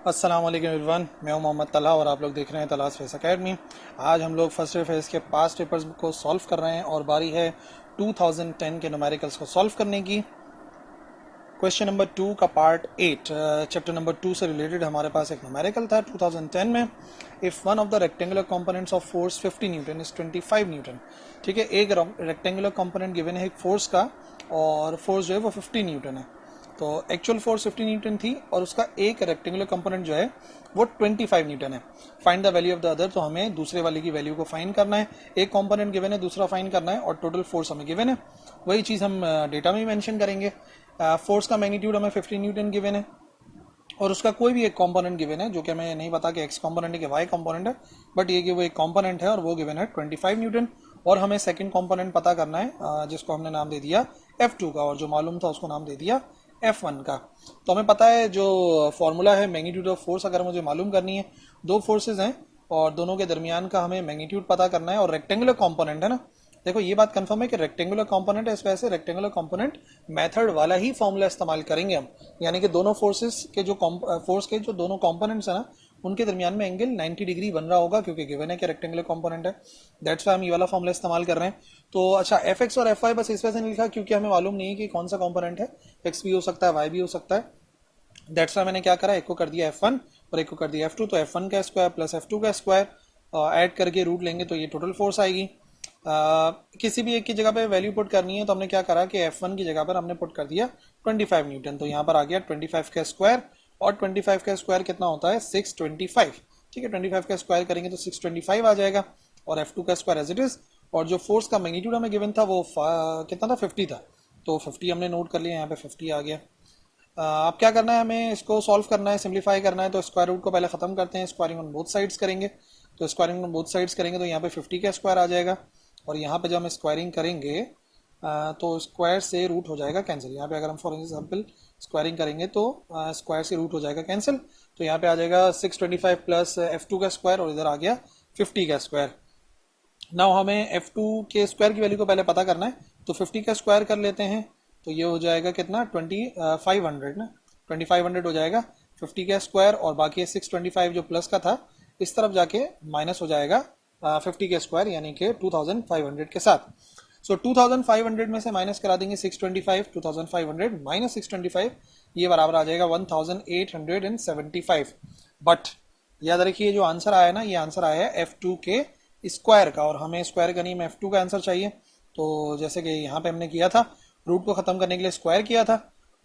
अस्सलाम वालेकुम एवरीवन, मैं हूं मोहम्मद तला और आप लोग देख रहे हैं तलाश फेस एकेडमी। आज हम लोग फर्स्ट ईयर फेस के पास्ट पेपर्स को सॉल्व कर रहे हैं और बारी है 2010 के न्यूमेरिकल्स को सॉल्व करने की। क्वेश्चन नंबर 2 का पार्ट 8 चैप्टर नंबर 2 से रिलेटेड हमारे पास एक न्यूमेरिकल था 2010 में। If one of the rectangular components of force 50 Newton is 25 Newton. ठीक है, एक रेक्टेंगुलर कंपोनेंट गिवन है एक फोर्स का और फोर्स जो है वो 50 न्यूटन है। तो एक्चुअल फोर्स 50 न्यूटन थी और उसका एक रेक्टेंगुलर कंपोनेंट जो है वो 25 न्यूटन है। Find the value of the other, तो हमें दूसरे वाले की वैल्यू को फाइंड करना है। एक कंपोनेंट गिवन है, दूसरा फाइंड करना है और टोटल फोर्स हमें गिवन है। वही चीज़ हम डेटा में मेंशन करेंगे। फोर्स का मैग्नीट्यूड हमें 50 न्यूटन गिवन है और उसका कोई भी एक कंपोनेंट गिवन है जो कि हमें नहीं पता कि एक्स कंपोनेंट है कि वाई कंपोनेंट है, बट ये कि वो एक कंपोनेंट है और वो गिवन है 25 न्यूटन। और हमें सेकंड कंपोनेंट पता करना है जिसको हमने नाम दे दिया F2 का, और जो मालूम था उसको नाम दे दिया F1 का। तो हमें पता है जो फॉर्मूला है मैग्नीट्यूड ऑफ फोर्स, अगर मुझे मालूम करनी है, दो फोर्सेज हैं और दोनों के दरमियान का हमें मैग्नीट्यूड पता करना है और रेक्टेंगुलर कंपोनेंट है ना। देखो ये बात कंफर्म है कि रेक्टेंगुलर कंपोनेंट है, इस वजह से रेक्टेंगुलर कंपोनेंट मेथड वाला ही फॉर्मूला इस्तेमाल करेंगे हम। यानी कि दोनों फोर्सेस के जो फोर्स के जो दोनों कंपोनेंट्स है ना, उनके दरमियान में एंगल 90 डिग्री बन रहा होगा, क्योंकि गिवन है कि रेक्टेंगुलर कंपोनेंट है। दैट्स वाई हम ये वाला फॉर्मूला इस्तेमाल कर रहे हैं। तो अच्छा, एफ एक्स और एफ वाई बस इस वजह से नहीं लिखा क्योंकि हमें मालूम नहीं है कि कौन सा कंपोनेंट है। एक्स भी हो सकता है, वाई भी हो सकता है। दैट्स वाई मैंने क्या करा, एक को कर दिया F1 और एक को कर दिया F2। तो F1 का स्क्वायर प्लस F2 का स्क्वायर ऐड करके रूट लेंगे तो ये टोटल फोर्स आएगी। किसी भी एक की जगह पे वैल्यू पुट करनी है तो हमने क्या करा कि F1 की जगह पर हमने पुट कर दिया 25 न्यूटन। तो यहाँ पर आ गया 25 का स्क्वायर, और 25 का स्क्वायर कितना होता है 625। ठीक है, 25 का स्क्वायर करेंगे तो 625 आ जाएगा और F2 का स्क्वायर एज इट इज। और जो फोर्स का मैग्नीट्यूड हमें गिवन था वो कितना था, 50 था। तो 50 हमने नोट कर लिया, यहाँ पे 50 आ गया। अब क्या करना है, हमें इसको सॉल्व करना है, सिंप्लीफाई करना है। तो स्क्वायर रूट को पहले खत्म करते हैं, स्क्वायरिंग ऑन बोथ साइड्स करेंगे। तो स्क्वायरिंग ऑन बोथ साइड्स करेंगे तो यहाँ पे 50 का स्क्वायर आ जाएगा और यहाँ पे जब हम स्क्वायरिंग करेंगे तो स्क्वायर से रूट हो जाएगा कैंसिल। यहाँ पे अगर हम फॉर एग्जाम्पल स्क्वायरिंग करेंगे तो स्क्वायर से रूट हो जाएगा कैंसिल। तो यहाँ पे आ जाएगा 625 प्लस F2 का स्क्वायर और इधर आ गया 50 का स्क्वायर। नाउ हमें F2 के स्क्वायर की वैल्यू को पहले पता करना है, तो 50 का स्क्वायर कर लेते हैं। तो ये हो जाएगा कितना 2500 ना, 2500 हो जाएगा 50 का स्क्वायर, और बाकी 625 जो प्लस का था इस तरफ जाके माइनस हो जाएगा 50 के स्क्वायर यानी कि 2500 के साथ। सो 2500 में से माइनस करा देंगे 625, 2500 माइनस 625, ये बराबर आ जाएगा 1875। बट याद रखिए जो आंसर आया ना, ये आंसर आया है F2 के स्क्वायर का, और हमें स्क्वायर का नहीं, F2 का आंसर चाहिए। तो जैसे कि यहाँ पे हमने किया था, रूट को खत्म करने के लिए स्क्वायर किया था,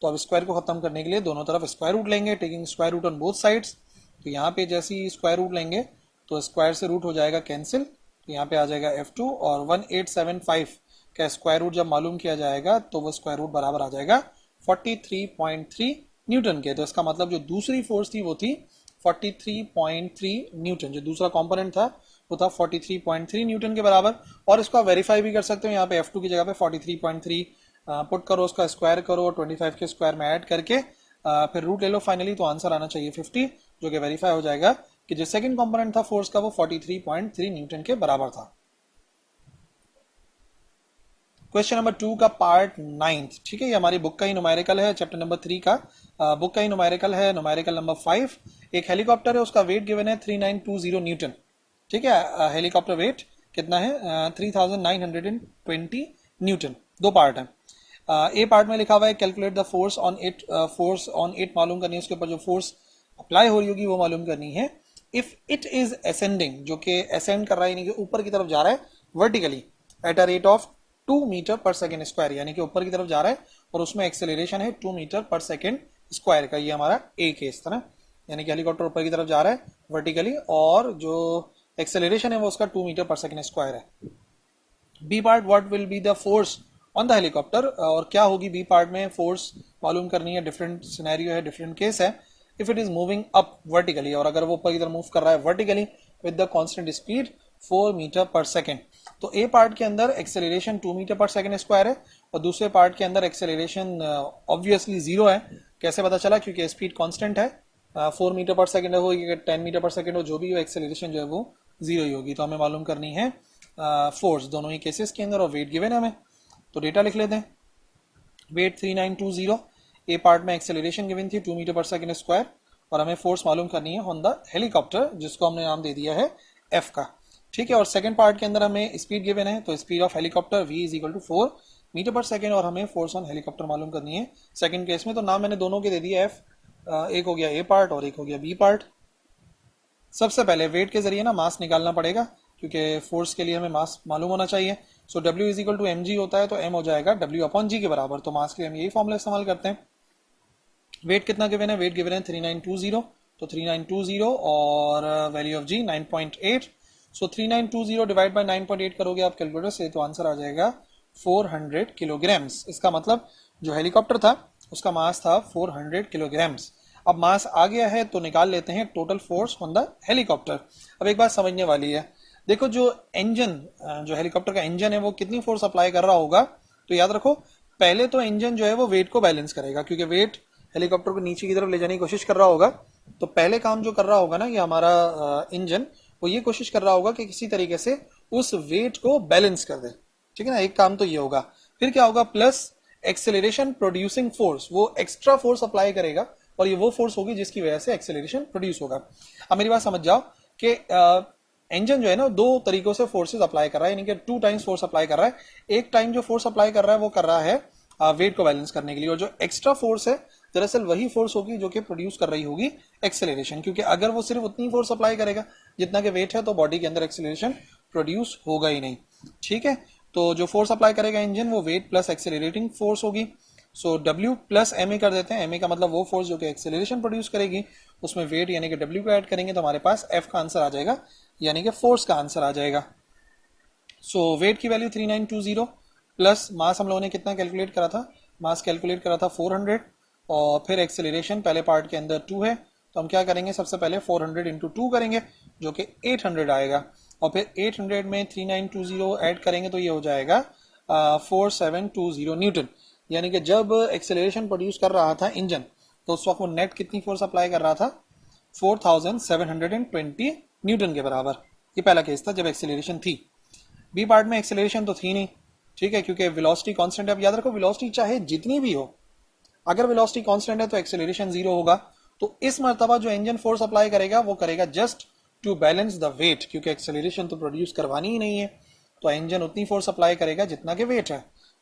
तो अब स्क्वायर को खत्म करने के लिए दोनों तरफ स्क्वायर रूट लेंगे, taking square root on both sides. तो यहाँ पे जैसे ही स्क्वायर रूट लेंगे तो स्क्वायर से रूट हो जाएगा कैंसिल। तो यहाँ पे आ जाएगा F2, और 1875 का स्क्वायर रूट जब मालूम किया जाएगा तो वो स्क्वायर रूट बराबर आ जाएगा 43.3 न्यूटन के। तो इसका मतलब जो दूसरी फोर्स थी वो थी 43.3 न्यूटन। जो दूसरा कंपोनेंट था वो था 43.3 न्यूटन के बराबर। और इसको आप वेरीफाई भी कर सकते हो, यहाँ पे F2 की जगह पे 43.3 पुट करो, उसका स्क्वायर करो, 25 के स्क्वायर में ऐड करके फिर रूट ले लो फाइनली, तो आंसर आना चाहिए 50, जो कि वेरीफाई हो जाएगा कि जो सेकंड कंपोनेंट था फोर्स का वो 43.3 न्यूटन के बराबर था। क्वेश्चन नंबर 2 का पार्ट 9, ठीक है, ये हमारी बुक का ही न्यूमेरिकल है, चैप्टर नंबर 3 का बुक का ही न्यूमेरिकल है, न्यूमेरिकल नंबर 5। एक हेलीकॉप्टर है, उसका वेट गिवन है 3920 न्यूटन। ठीक है, हेलीकॉप्टर वेट कितना है 3920 न्यूटन। दो पार्ट है। ए पार्ट में लिखा हुआ है calculate the force on it, force on it मालूम करनी है, उसके ऊपर जो फोर्स अप्लाई हो रही होगी वो मालूम करनी है। इफ इट इज असेंडिंग, जो कि असेंड कर रहा है यानी कि ऊपर की तरफ जा रहा है vertically, at a rate of 2 metre पर सेकेंड स्क्वायर, यानी कि ऊपर की तरफ जा रहा है और उसमें एक्सेलरेशन है 2 मीटर पर सेकेंड स्क्वायर का। ये हमारा ए केस था ना, यानी कि हेलीकॉप्टर ऊपर की तरफ जा रहा है वर्टिकली और जो एक्सेलरेशन है वो उसका 2 मीटर पर सेकेंड स्क्वायर है। B part, what will be the force on the helicopter, और क्या होगी बी पार्ट में फोर्स मालूम करनी है। डिफरेंट सिनेरियो है, डिफरेंट केस है। If it is moving up vertically, और अगर वो ऊपर की तरफ मूव कर रहा है vertically with the constant speed 4 metre पर सेकेंड। तो ए पार्ट के अंदर एक्सेलरेशन 2 मीटर पर सेकेंड स्क्वायर है और दूसरे पार्ट के अंदर एक्सेलरेशन ऑब्वियसली जीरो है। कैसे पता चला, क्योंकि स्पीड कांस्टेंट है, 4 मीटर पर सेकेंड हो या 10 मीटर पर सेकेंड हो, जो भी हो एक्सेलरेशन जो है वो जीरो ही होगी। तो हमें मालूम करनी है फोर्स दोनों ही केसेस के अंदर, और वेट गिवन है हमें। तो डेटा लिख लेते हैं। वेट 3920, ए पार्ट में एक्सेलरेशन गिवन थी 2 मीटर पर सेकेंड स्क्वायर और हमें फोर्स मालूम करनी है ऑन द हेलीकॉप्टर, जिसको हमने नाम दे दिया है एफ का। ठीक है, और सेकंड पार्ट के अंदर हमें स्पीड गिवन है, तो speed of helicopter v is equal to 4 metre पर सेकेंड, और हमें फोर्स ऑन हेलीकॉप्टर मालूम करनी है सेकंड केस में। तो नाम मैंने दोनों के दे दिया एफ, एक हो गया ए पार्ट और एक हो गया बी पार्ट। सबसे पहले वेट के जरिए ना मास निकालना पड़ेगा, क्योंकि फोर्स के लिए हमें मास मालूम होना चाहिए। So W is equal to M G होता है, तो m हो जाएगा W अपॉन जी के बराबर। तो मास के लिए हम यही फॉर्मूला इस्तेमाल करते हैं। वेट कितना गिवन है, वेट गिवन है 3920, तो 3920 और value of G 9.8। So 3920 divide by 9.8 करोगे आप कैलकुलेटर से, तो आंसर आ जाएगा 400 किलोग्राम्स। इसका मतलब जो हेलीकॉप्टर था उसका मास था 400 किलोग्राम्स। अब मास आ गया है तो निकाल लेते हैं total force on the helicopter. अब एक बात समझने वाली है, देखो जो इंजन, जो हेलीकॉप्टर का इंजन है वो कितनी फोर्स अप्लाई कर रहा होगा, तो याद रखो पहले तो इंजन जो है वो वेट को बैलेंस करेगा, क्योंकि वेट हेलीकॉप्टर को नीचे की तरफ ले जाने की कोशिश कर रहा होगा। तो पहले काम जो कर रहा होगा ना ये हमारा इंजन, वो ये कोशिश कर रहा होगा कि किसी तरीके से उस वेट को बैलेंस कर दे। ठीक है ना, एक काम तो ये होगा। फिर क्या होगा, प्लस एक्सेलरेशन प्रोड्यूसिंग फोर्स, वो एक्स्ट्रा फोर्स अप्लाई करेगा, और ये वो फोर्स होगी जिसकी वजह से एक्सेलरेशन प्रोड्यूस होगा। अब मेरी बात समझ जाओ कि इंजन जो है ना दो तरीकों से फोर्सेस अप्लाई कर रहा है, यानी कि 2 टाइम्स फोर्स अप्लाई कर रहा है। एक टाइम जो फोर्स अप्लाई कर रहा है वो कर रहा है वेट को बैलेंस करने के लिए, और जो एक्स्ट्रा फोर्स है दरअसल वही फोर्स होगी जो कि प्रोड्यूस कर रही होगी एक्सेलरेशन, क्योंकि अगर वो सिर्फ उतनी फोर्स अप्लाई करेगा जितना कि वेट है, तो बॉडी के अंदर एक्सेलरेशन प्रोड्यूस होगा ही नहीं। ठीक है, तो जो फोर्स अप्लाई करेगा इंजन वो वेट प्लस एक्सेलरेटिंग फोर्स होगी। सो W प्लस एम ए कर देते हैं। एम ए का मतलब वो फोर्स जो कि एक्सेलरेशन प्रोड्यूस करेगी, उसमें वेट यानी कि W को ऐड करेंगे तो हमारे पास F का आंसर आ जाएगा, यानी कि फोर्स का आंसर आ जाएगा। सो वेट की वैल्यू 3920 प्लस मास हम लोगों ने कितना कैलकुलेट करा था, मास कैलकुलेट करा था 400, और फिर एक्सेलरेशन पहले पार्ट के अंदर 2 है, तो हम क्या करेंगे, सबसे पहले 400 इंटू 2 करेंगे जो कि 800 आएगा, और फिर 800 में 3920 ऐड करेंगे तो ये हो जाएगा 4720 न्यूटन। यानी कि जब एक्सेलरेशन प्रोड्यूस कर रहा था इंजन, तो उस वक्त वो नेट कितनी फोर्स अप्लाई कर रहा था, 4720 न्यूटन के बराबर। ये पहला केस था जब एक्सेलरेशन थी। बी पार्ट में एक्सेलरेशन तो थी नहीं, ठीक है, क्योंकि वेलोसिटी कांस्टेंट है। अब याद रखो वेलोसिटी चाहे जितनी भी हो, अगर वेलोसिटी कांस्टेंट है तो एक्सेलरेशन 0 होगा। तो इस मर्तबा जो इंजन फोर्स अप्लाई करेगा वो करेगा just to balance the weight, क्योंकि एक्सेलरेशन तो प्रोड्यूस करवानी ही नहीं है, तो इंजन उतनी फोर्स अप्लाई करेगा जितना के वेट है।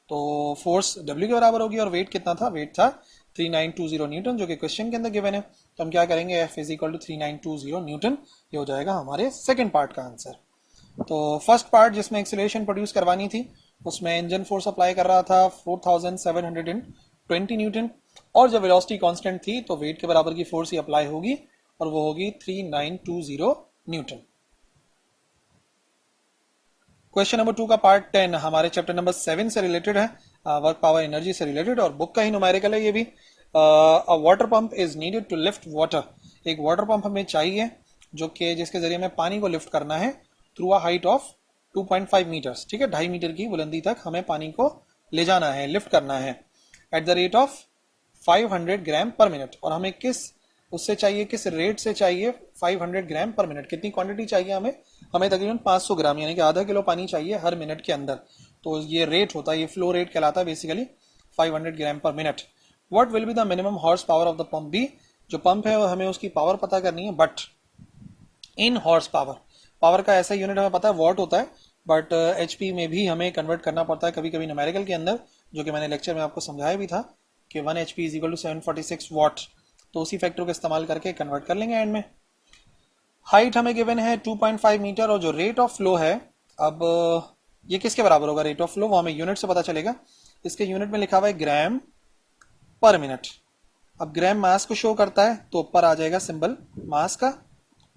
तो फोर्स W के बराबर होगी, और वेट कितना था, वेट था 3920 न्यूटन, जो कि क्वेश्चन के अंदर गिवन है। तो हम क्या करेंगे, F is equal to 3920 newton, ये हो जाएगा हमारे सेकंड पार्ट का आंसर। तो फर्स्ट पार्ट जिसमें एक्सेलरेशन प्रोड्यूस करवानी थी, उसमें इंजन फोर्स अप्लाई कर रहा था 4720 न्यूटन, और जब वेलोसिटी कांस्टेंट थी तो वेट के बराबर की फोर्स ही अप्लाई होगी, और वो होगी 3920 न्यूटन। क्वेश्चन नंबर 2 का पार्ट 10 हमारे चैप्टर नंबर 7 से रिलेटेड है, वर्क पावर एनर्जी से रिलेटेड, और बुक का ही न्यूमेरिकल है ये भी। A water pump is needed to lift water, एक वाटर पंप हमें चाहिए जो कि जिसके जरिए हमें पानी को लिफ्ट करना है through a height of 2.5 metres. ठीक है, 2.5 मीटर की बुलंदी तक हमें पानी को ले जाना है, लिफ्ट करना है, at the rate of 500 gram per minute. और हमें किस उससे चाहिए, किस रेट से चाहिए, 500 ग्राम पर मिनट। कितनी क्वांटिटी चाहिए हमें, हमें तकरीबन 500 ग्राम यानी कि आधा किलो पानी चाहिए हर मिनट के अंदर। तो ये रेट होता है, ये फ्लो रेट कहलाता है basically 500 gram per minute. What will be the minimum horse power of the pump be, जो पंप है हमें उसकी पावर पता करनी है, but in horse power, power का ऐसा यूनिट हमें पता है वॉट होता है, बट HP में भी हमें कन्वर्ट करना पड़ता है कभी कभी न्यूमेरिकल के अंदर, जो कि मैंने लेक्चर में आपको समझाया भी था कि 1 HP is equal to 746 watt. तो उसी फैक्टर का इस्तेमाल करके कन्वर्ट कर लेंगे एंड में। हाइट हमें गिवन है 2.5 मीटर, और जो रेट ऑफ फ्लो है, अब ये किसके बराबर होगा रेट ऑफ फ्लो, वो हमें यूनिट से पता चलेगा। इसके यूनिट में लिखा हुआ है ग्राम पर मिनट। अब ग्राम मास को शो करता है, तो ऊपर आ जाएगा सिंबल मास का,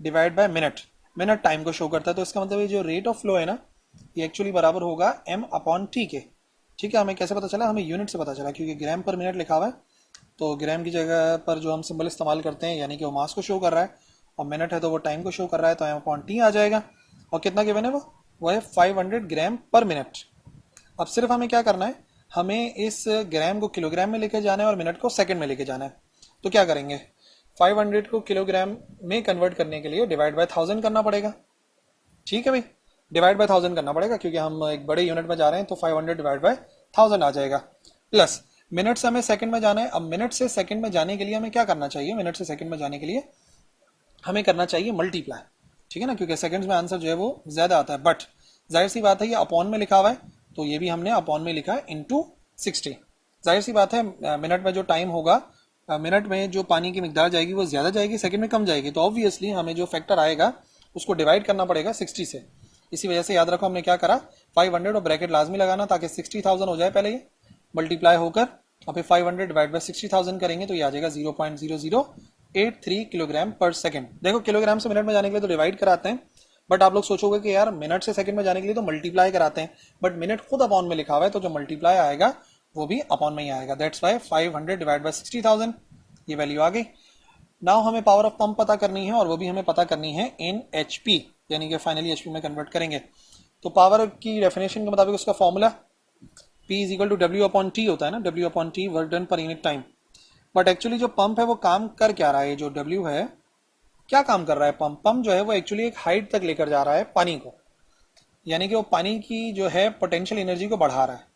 divide by minute, minute time को शो करता है। तो इसका मतलब ये जो रेट ऑफ फ्लो है ना, ये एक्चुअली बराबर होगा m अपॉन t के। ठीक है, हमें कैसे पता चला, हमें यूनिट से पता चला, क्योंकि ग्राम पर मिनट लिखा हुआ है, तो ग्राम की जगह पर जो हम सिंबल इस्तेमाल करते हैं, यानी कि वो मास को शो कर रहा है, और मिनट है तो वो टाइम को शो कर रहा है, तो m अपॉन t आ जाएगा। और कितना गिवन है वो है 500 ग्राम पर मिनट। अब सिर्फ हमें क्या करना है, हमें इस ग्राम को किलोग्राम में लेके जाना है और मिनट को सेकंड में लेके जाना है। तो क्या करेंगे, 500 को किलोग्राम में कन्वर्ट करने के लिए डिवाइड बाय 1000 करना पड़ेगा। ठीक है भाई, डिवाइड बाय 1000 करना पड़ेगा, क्योंकि हम एक बड़े यूनिट में जा रहे हैं, तो 500 डिवाइड बाय 1000 आ जाएगा। प्लस मिनट से हमें सेकंड में जाना है। अब मिनट से सेकंड में जाने के लिए हमें क्या करना चाहिए, मिनट से सेकंड में जाने के लिए हमें करना चाहिए मल्टीप्लाई, ठीक है ना, क्योंकि सेकंड्स में आंसर जो है वो ज्यादा आता है। बट जाहिर सी बात है ये अपॉन में लिखा हुआ है, तो ये भी हमने अपॉन में लिखा है इंटू 60। जाहिर सी बात है मिनट में जो टाइम होगा, मिनट में जो पानी की मिकदार जाएगी वो ज्यादा जाएगी, सेकंड में कम जाएगी, तो ऑब्वियसली हमें जो फैक्टर आएगा उसको डिवाइड करना पड़ेगा 60 से। इसी वजह से याद रखो हमने क्या करा, 500 और ब्रैकेट लाजमी लगाना ताकि 60,000 हो जाए पहले, ये मल्टीप्लाई होकर और फिर 500 डिवाइड बाई 60,000 करेंगे तो ये आ जाएगा 0.0083 किलोग्राम पर सेकंड। देखो किलोग्राम से मिनट में जाने के लिए तो डिवाइड कराते हैं, बट आप लोग सोचोगे कि यार मिनट से सेकंड में जाने के लिए तो मल्टीप्लाई कराते हैं, बट मिनट खुद अपॉन में लिखा हुआ है तो जो मल्टीप्लाई आएगा वो भी अपॉन में ही आएगा। दैट्स वाई 500 डिवाइड बाई 60,000, ये वैल्यू आ गई। नाउ हमें पावर ऑफ पंप पता करनी है और वो भी हमें पता करनी है इन एचपी, यानी कि फाइनली एचपी में कन्वर्ट करेंगे। तो पावर की डेफिनेशन के मुताबिक उसका formula P is equal to W upon T होता है ना, W upon T work done per unit time. But actually जो पंप है वो काम कर क्या रहा है, जो डब्ल्यू है क्या काम कर रहा है, पंप जो है वो एक्चुअली एक हाइट तक लेकर जा रहा है पानी को, यानी कि वो पानी की जो है पोटेंशियल एनर्जी को बढ़ा रहा है।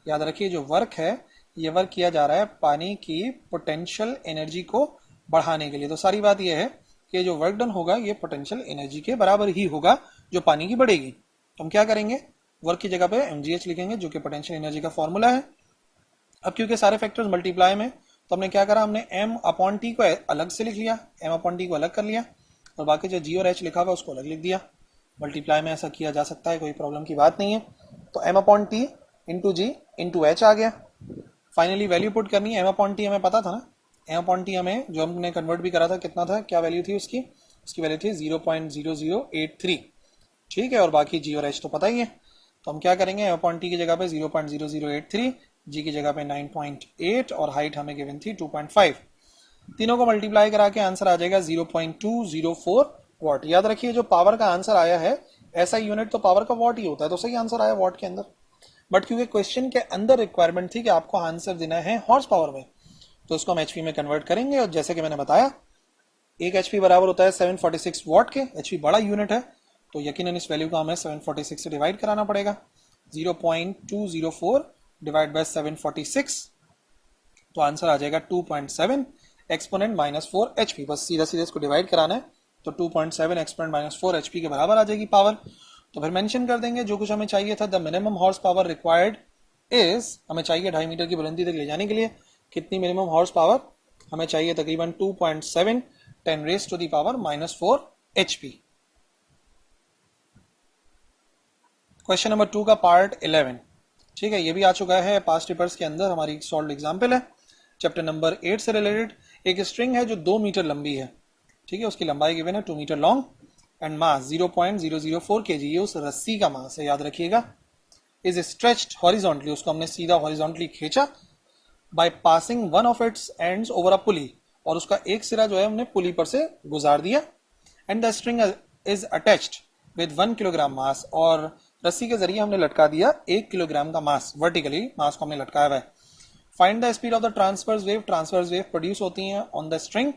याद रखिए जो वर्क है ये वर्क किया जा रहा है पानी की पोटेंशियल एनर्जी को बढ़ाने के लिए। तो सारी बात यह है कि जो वर्क डन होगा ये पोटेंशियल एनर्जी के बराबर ही होगा जो पानी की बढ़ेगी। तो हम क्या करेंगे, वर्क की जगह पे mgh लिखेंगे जो कि पोटेंशियल एनर्जी का फॉर्मूला है। अब क्योंकि सारे फैक्टर्स मल्टीप्लाई में, तो हमने क्या करा, हमने m अपॉन टी को अलग से लिख लिया, m अपॉन टी को अलग कर लिया और बाकी जो g और h लिखा हुआ उसको अलग लिख दिया। मल्टीप्लाई में ऐसा किया जा सकता है, कोई प्रॉब्लम की बात नहीं है। तो m अपॉन टी इंटू जी इंटू एच आ गया। फाइनली वैल्यू पुट करनी है, m अपॉन टी हमें पता था ना, m अपॉन टी हमें जो हमने कन्वर्ट भी करा था कितना था, क्या वैल्यू थी उसकी, उसकी वैल्यू थी 0.0083, ठीक है, और बाकी g और h तो पता ही है। तो हम क्या करेंगे, m अपॉन टी की जगह पे 0.0083, g की जगह पे 9.8 और हाइट हमें गिवन थी 2.5, तीनों को मल्टीप्लाई करा के आंसर आ जाएगा 0.204 वॉट। याद रखिए जो पावर का आंसर आया है ऐसा यूनिट तो पावर का वॉट ही होता है, तो सही आंसर आया वॉट के अंदर। बट क्योंकि क्वेश्चन के अंदर रिक्वायरमेंट थी कि आपको आंसर देना है हॉर्स पावर में, तो इसको हम एचपी में कन्वर्ट करेंगे। और जैसे कि मैंने बताया एक एचपी बराबर होता है 746 वॉट के, एचपी बड़ा यूनिट है तो यकीनन इस वैल्यू को हमें 746 से डिवाइड कराना पड़ेगा। 0.204 डिवाइड बाय 746 तो आंसर आ जाएगा 2.7 एक्सपोनेंट -4 एचपी। बस सीधा सीधा इसको डिवाइड कराना है तो 2.7 एक्सपोनेंट -4 एचपी के बराबर आ जाएगी पावर। तो फिर मेंशन कर देंगे जो कुछ हमें चाहिए था, the minimum horse power required is, हमें चाहिए 2.5 मीटर की बुलंदी तक ले जाने के लिए कितनी मिनिमम हॉर्स पावर हमें चाहिए, तकरीबन 2.7 10 raise to the power -4 HP. Question number 2 का पार्ट 11, ठीक है, ये भी आ चुका है पास्ट पेपर्स के अंदर, हमारी सॉल्व एग्जाम्पल है चैप्टर नंबर 8 से रिलेटेड। एक स्ट्रिंग है जो 2 मीटर लंबी है, ठीक है, उसकी लंबाई गिवन है 2 metre long and mass 0.004 kg, ये उस रस्सी का मास है, याद रखिएगा। इज स्ट्रेच्ड हॉरिजॉन्टली, उसको हमने सीधा हॉरिजॉन्टली खींचा by passing one of its ends over a pulley, और उसका एक सिरा जो है हमने पुली पर से गुजार दिया। And the string is attached with 1 kilogram mass, और रस्सी के जरिए हमने लटका दिया 1 किलोग्राम का मास, वर्टिकली मास को हमने लटकाया हुआ है। Find the speed of the transverse wave, transverse wave produce होती हैं ऑन द स्ट्रिंग,